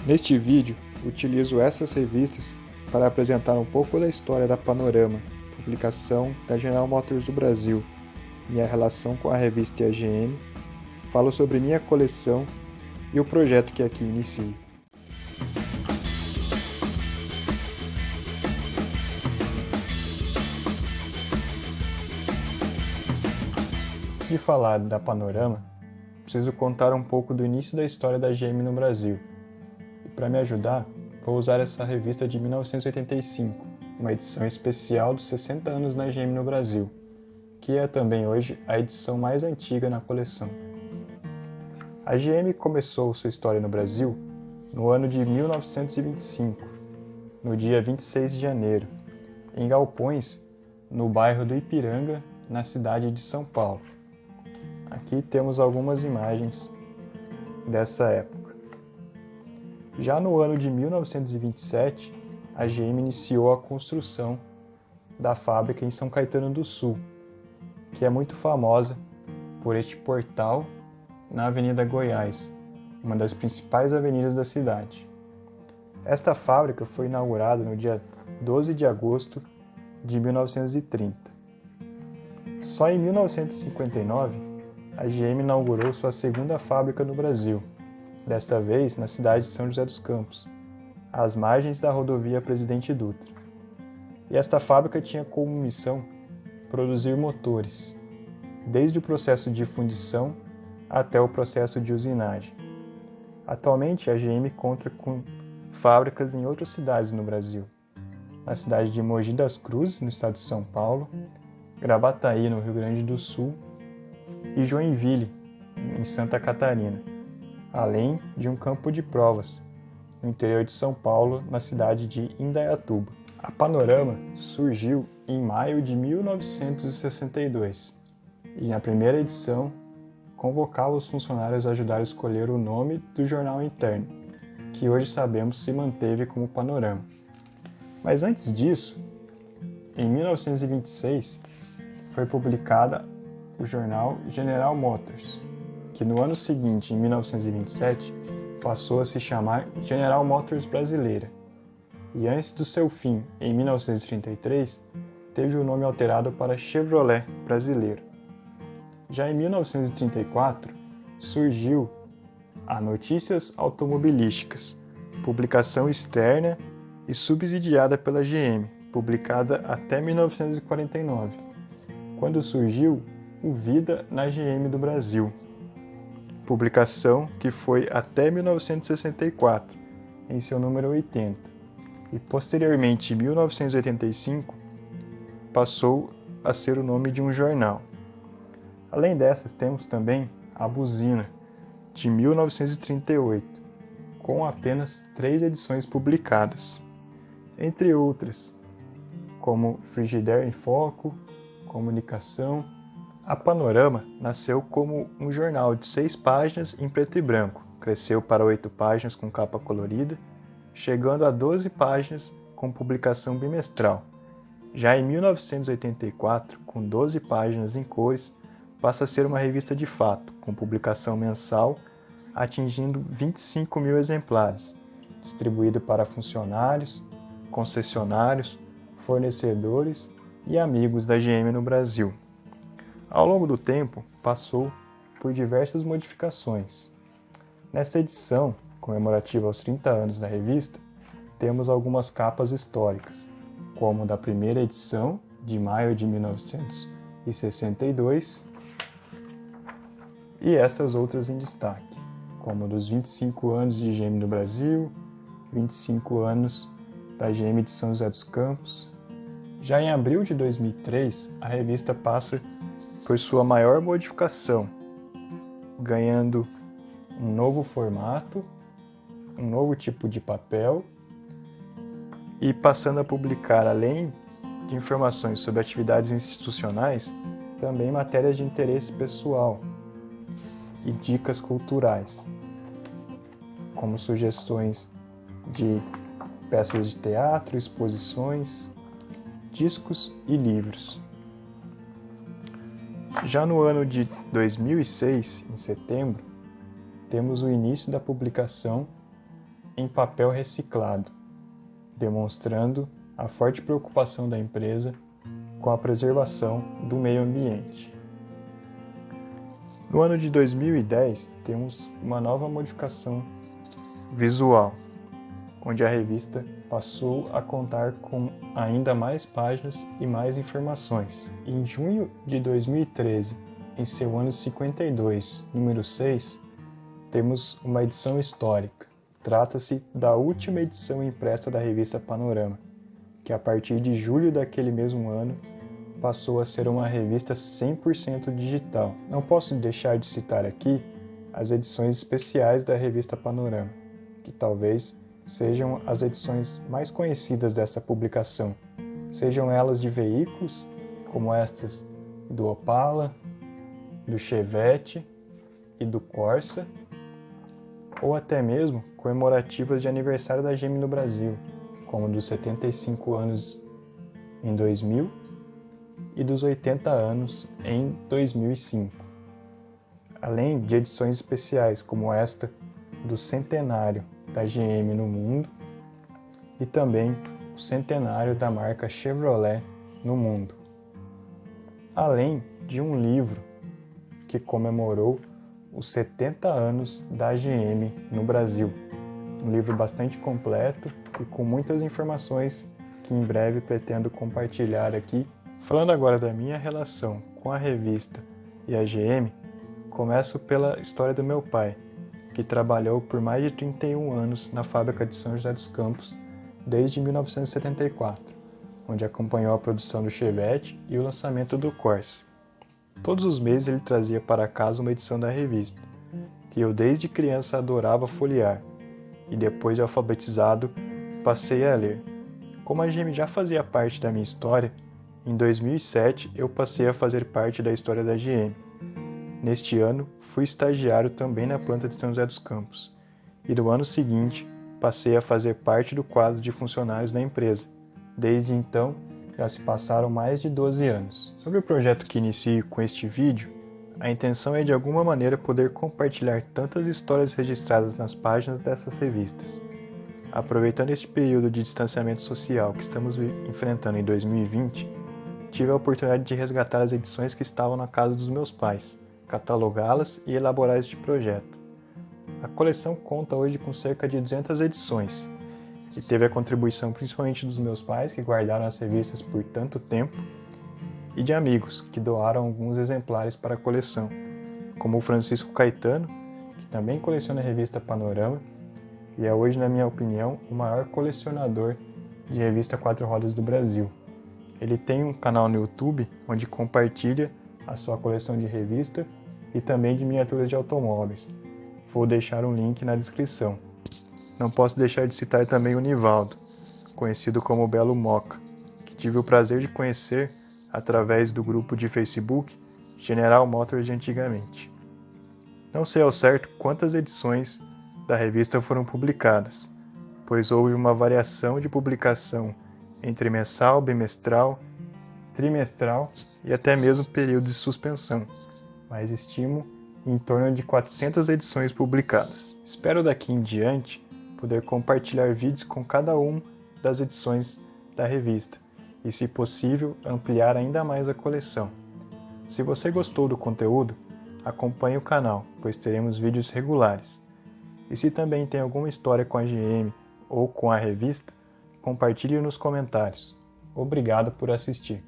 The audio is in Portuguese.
Neste vídeo, utilizo essas revistas para apresentar um pouco da história da Panorama, publicação da General Motors do Brasil, minha relação com a revista AGM, falo sobre minha coleção e o projeto que aqui inicio. Antes de falar da Panorama, preciso contar um pouco do início da história da AGM no Brasil. E para me ajudar, vou usar essa revista de 1985, uma edição especial dos 60 anos da AGM no Brasil, que é também hoje a edição mais antiga na coleção. A AGM começou sua história no Brasil no ano de 1925, no dia 26 de janeiro, em galpões no bairro do Ipiranga, na cidade de São Paulo. Aqui temos algumas imagens dessa época. Já no ano de 1927, a AGM iniciou a construção da fábrica em São Caetano do Sul, que é muito famosa por este portal na Avenida Goiás, uma das principais avenidas da cidade. Esta fábrica foi inaugurada no dia 12 de agosto de 1930. Só em 1959, a AGM inaugurou sua segunda fábrica no Brasil, desta vez na cidade de São José dos Campos, às margens da rodovia Presidente Dutra. E esta fábrica tinha como missão produzir motores, desde o processo de fundição até o processo de usinagem. Atualmente, a AGM conta com fábricas em outras cidades no Brasil, na cidade de Mogi das Cruzes, no estado de São Paulo, Gravataí, no Rio Grande do Sul, e Joinville, em Santa Catarina, além de um campo de provas no interior de São Paulo, na cidade de Indaiatuba. A Panorama surgiu em maio de 1962 e, na primeira edição, convocava os funcionários a ajudar a escolher o nome do jornal interno, que hoje sabemos se manteve como Panorama. Mas antes disso, em 1926, foi publicada o jornal General Motors, que no ano seguinte, em 1927, passou a se chamar General Motors Brasileira, e antes do seu fim, em 1933, teve o nome alterado para Chevrolet Brasileiro. Já em 1934, surgiu a Notícias Automobilísticas, publicação externa e subsidiada pela GM, publicada até 1949, quando surgiu o Vida na GM do Brasil, publicação que foi até 1964, em seu número 80, e posteriormente, em 1985, passou a ser o nome de um jornal. Além dessas, temos também a Buzina, de 1938, com apenas 3 edições publicadas, entre outras, como Frigidaire em Foco, Comunicação. A Panorama nasceu como um jornal de 6 páginas em preto e branco, cresceu para 8 páginas com capa colorida, chegando a 12 páginas com publicação bimestral. Já em 1984, com 12 páginas em cores, passa a ser uma revista de fato, com publicação mensal, atingindo 25 mil exemplares, distribuído para funcionários, concessionários, fornecedores e amigos da GM no Brasil. Ao longo do tempo, passou por diversas modificações. Nesta edição, comemorativa aos 30 anos da revista, temos algumas capas históricas, como da primeira edição, de maio de 1962, e essas outras em destaque, como dos 25 anos de GM no Brasil, 25 anos da GM de São José dos Campos. Já em abril de 2003, a revista passa por sua maior modificação, ganhando um novo formato, um novo tipo de papel e passando a publicar, além de informações sobre atividades institucionais, também matérias de interesse pessoal e dicas culturais, como sugestões de peças de teatro, exposições, discos e livros. Já no ano de 2006, em setembro, temos o início da publicação em papel reciclado, demonstrando a forte preocupação da empresa com a preservação do meio ambiente. No ano de 2010, temos uma nova modificação visual, onde a revista passou a contar com ainda mais páginas e mais informações. Em junho de 2013, em seu ano 52, número 6, temos uma edição histórica. Trata-se da última edição impressa da revista Panorama, que a partir de julho daquele mesmo ano passou a ser uma revista 100% digital. Não posso deixar de citar aqui as edições especiais da revista Panorama, que talvez sejam as edições mais conhecidas desta publicação, sejam elas de veículos, como estas do Opala, do Chevette e do Corsa, ou até mesmo comemorativas de aniversário da GM no Brasil, como dos 75 anos em 2000 e dos 80 anos em 2005. Além de edições especiais como esta do centenário da GM no mundo e também o centenário da marca Chevrolet no mundo. Além de um livro que comemorou os 70 anos da GM no Brasil. Um livro bastante completo e com muitas informações que em breve pretendo compartilhar aqui. Falando agora da minha relação com a revista e a GM, começo pela história do meu pai, que trabalhou por mais de 31 anos na fábrica de São José dos Campos desde 1974, onde acompanhou a produção do Chevette e o lançamento do Corsa. Todos os meses ele trazia para casa uma edição da revista, que eu desde criança adorava folhear, e depois de alfabetizado passei a ler. Como a GM já fazia parte da minha história, em 2007 eu passei a fazer parte da história da GM. Neste ano, fui estagiário também na planta de São José dos Campos, e no ano seguinte passei a fazer parte do quadro de funcionários da empresa. Desde então, já se passaram mais de 12 anos. Sobre o projeto que inicio com este vídeo, a intenção é de alguma maneira poder compartilhar tantas histórias registradas nas páginas dessas revistas. Aproveitando este período de distanciamento social que estamos enfrentando em 2020, tive a oportunidade de resgatar as edições que estavam na casa dos meus pais, catalogá-las e elaborar este projeto. A coleção conta hoje com cerca de 200 edições, e teve a contribuição principalmente dos meus pais, que guardaram as revistas por tanto tempo, e de amigos, que doaram alguns exemplares para a coleção, como o Francisco Caetano, que também coleciona a revista Panorama, e é hoje, na minha opinião, o maior colecionador de revista 4 rodas do Brasil. Ele tem um canal no YouTube, onde compartilha a sua coleção de revista e também de miniaturas de automóveis. Vou deixar um link na descrição. Não posso deixar de citar também o Nivaldo, conhecido como Belo Moca, que tive o prazer de conhecer através do grupo de Facebook General Motors de antigamente. Não sei ao certo quantas edições da revista foram publicadas, pois houve uma variação de publicação entre mensal, bimestral, trimestral e até mesmo período de suspensão, mas estimo em torno de 400 edições publicadas. Espero daqui em diante poder compartilhar vídeos com cada uma das edições da revista e, se possível, ampliar ainda mais a coleção. Se você gostou do conteúdo, acompanhe o canal, pois teremos vídeos regulares. E se também tem alguma história com a GM ou com a revista, compartilhe nos comentários. Obrigado por assistir.